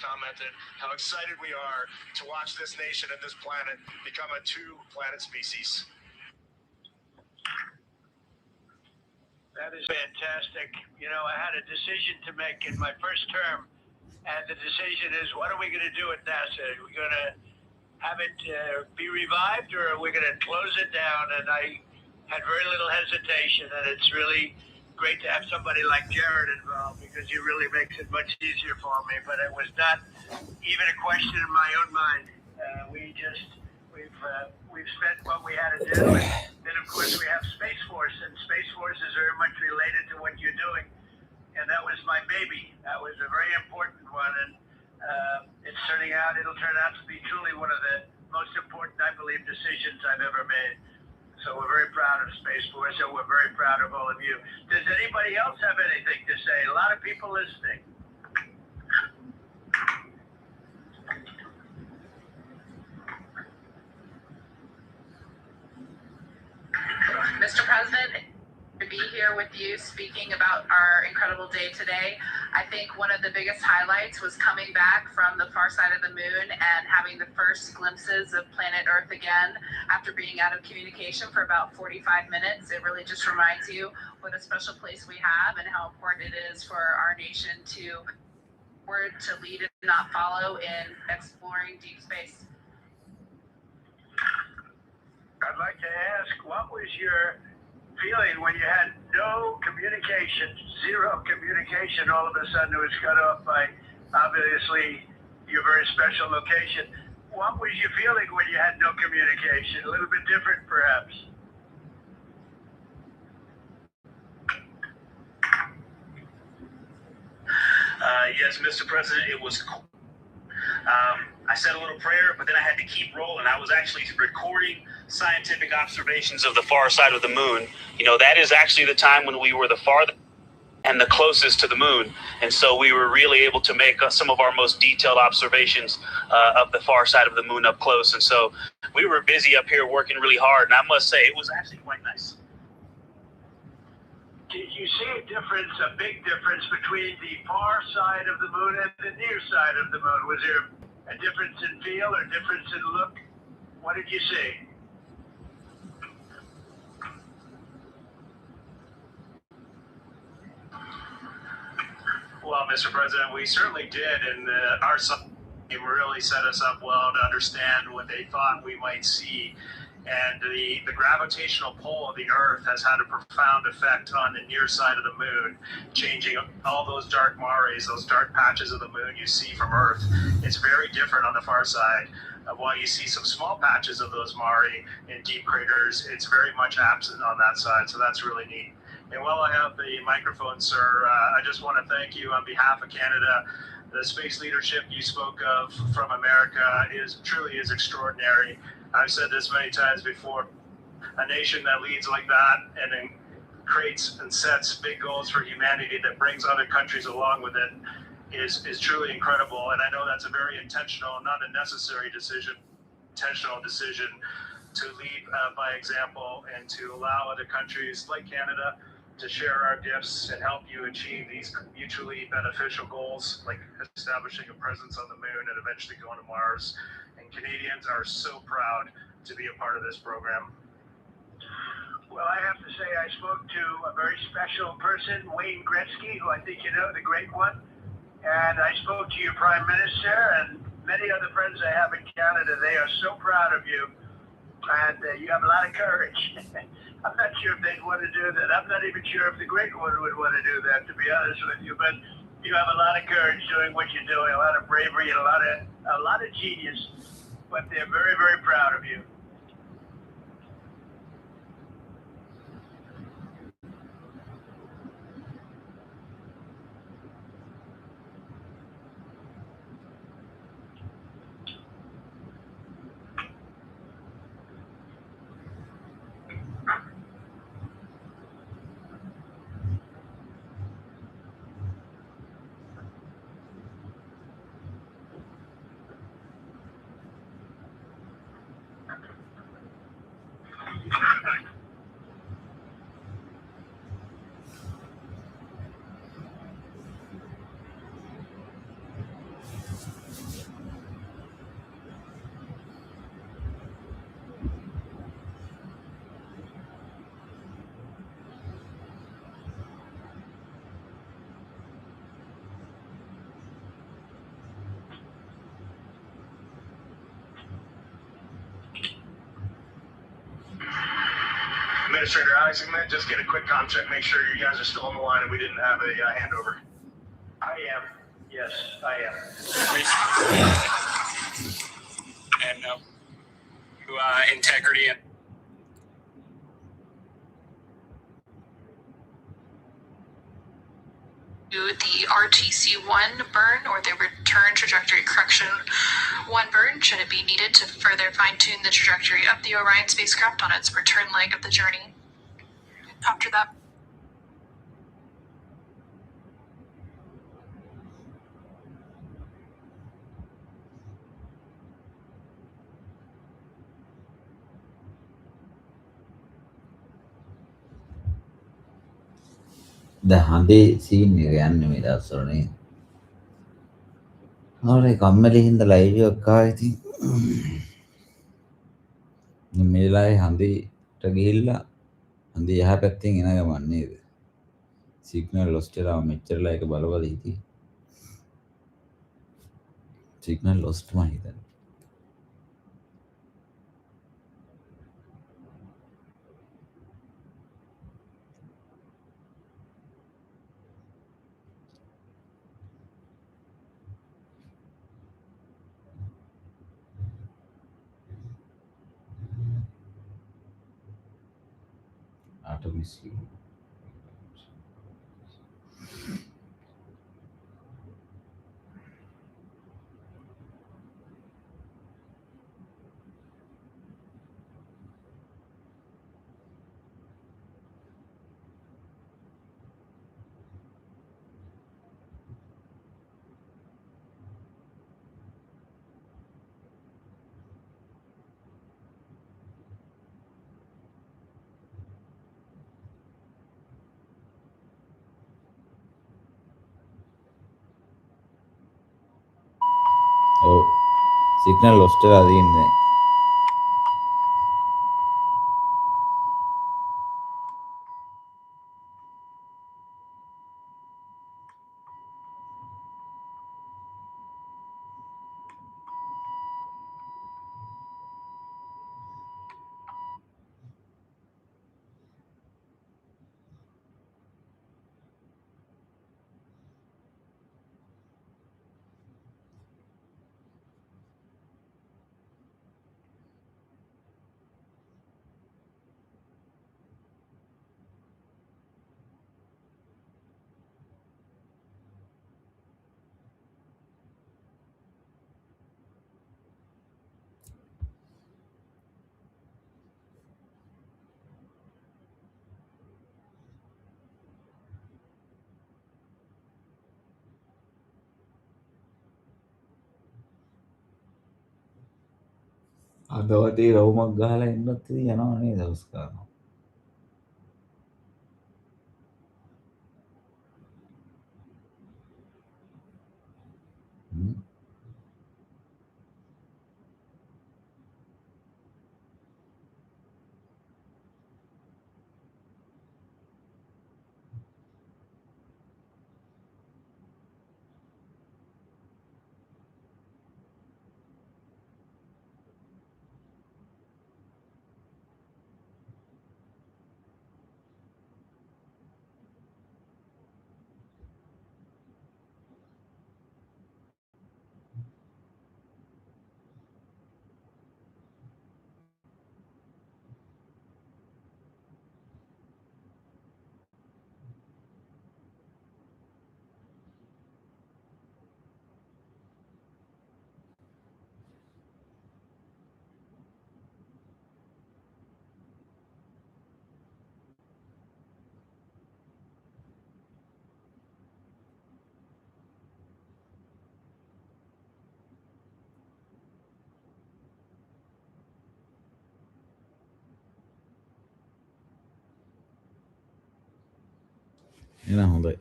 commented how excited we are to watch this nation and this planet become a two-planet species. That is fantastic. You know, I had a decision to make in my first term, and the decision is, what are we going to do at NASA? Are we going to have it be revived, or are we going to close it down? And I had very little hesitation, and it's really great to have somebody like Jared involved, because he really makes it much easier for me. But it was not even a question in my own mind. We've spent what we had to do. And then, of course, we have Space Force, and Space Force is very much related to what you're doing. And that was my baby. That was a very important one. And it'll turn out to be truly one of the most important, I believe, decisions I've ever made. So we're very proud of Space Force, and we're very proud of all of you. Does anybody else have anything to say? A lot of people listening. Mr. President, to be here with you speaking about our incredible day today. I think one of the biggest highlights was coming back from the far side of the moon and having the first glimpses of planet Earth again after being out of communication for about 45 minutes. It really just reminds you what a special place we have and how important it is for our nation to lead and not follow in exploring deep space. I'd like to ask, what was your feeling when you had no communication, zero communication, all of a sudden it was cut off by, obviously, your very special location? What was your feeling when you had no communication? A little bit different, perhaps? Yes, Mr. President, it was cool. I said a little prayer, but then I had to keep rolling. I was actually recording scientific observations of the far side of the moon. You know, that is actually the time when we were the farthest and the closest to the moon. And so we were really able to make some of our most detailed observations of the far side of the moon up close. And so we were busy up here working really hard. And I must say, it was actually quite nice. Did you see a difference, a big difference between the far side of the moon and the near side of the moon? Was there a difference in feel or difference in look? What did you see? Well, Mr. President, we certainly did, and our team really set us up well to understand what they thought we might see. And the gravitational pull of the Earth has had a profound effect on the near side of the moon, changing all those dark mares, those dark patches of the moon you see from Earth. It's very different on the far side. While you see some small patches of those mare in deep craters, it's very much absent on that side, so that's really neat. And while I have the microphone, sir, I just want to thank you on behalf of Canada. The space leadership you spoke of from America truly is extraordinary. I've said this many times before. A nation that leads like that and then creates and sets big goals for humanity that brings other countries along with it is truly incredible. And I know that's a very intentional, not a necessary decision, intentional decision to lead by example and to allow other countries like Canada to share our gifts and help you achieve these mutually beneficial goals, like establishing a presence on the moon and eventually going to Mars. And Canadians are so proud to be a part of this program. Well, I have to say I spoke to a very special person, Wayne Gretzky, who I think you know, the great one. And I spoke to your Prime Minister and many other friends I have in Canada. They are so proud of you. And you have a lot of courage. I'm not sure if they'd want to do that. I'm not even sure if the great one would want to do that, to be honest with you. But you have a lot of courage doing what you're doing, a lot of bravery and a lot of genius. But they're very, very proud of you. Administrator Alex, I'm going to just get a quick comm check, make sure you guys are still on the line and we didn't have a handover. I am. Yes, I am. And integrity and the RTC1 burn or the return trajectory correction 1 burn should it be needed to further fine-tune the trajectory of the Orion spacecraft on its return leg of the journey. After that, the Handi scene again with us, sorry. Alright, කම්මැලි හින්දා live එකක් ආවා ඉතින්. මේ වෙලාවේ හන්දිට ගිහිල්ලා හන්දි එහා පැත්තෙන් එන ගමන් නේද? සිග්නල් ලොස්ට් වෙලා මෙච්චරලා එක බලවල හිටියේ. සිග්නල් ලොස්ට් මම හිතන්නේ. Artemis. Oh, signal lost වෙලා තියෙන්නේ. අද වටේ රවුමක් ගහලා එන්නත් ඉතින් යනවා නේද දවස් ගානක්. එහෙනම් හොඳයි.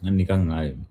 නිකන් ආයේ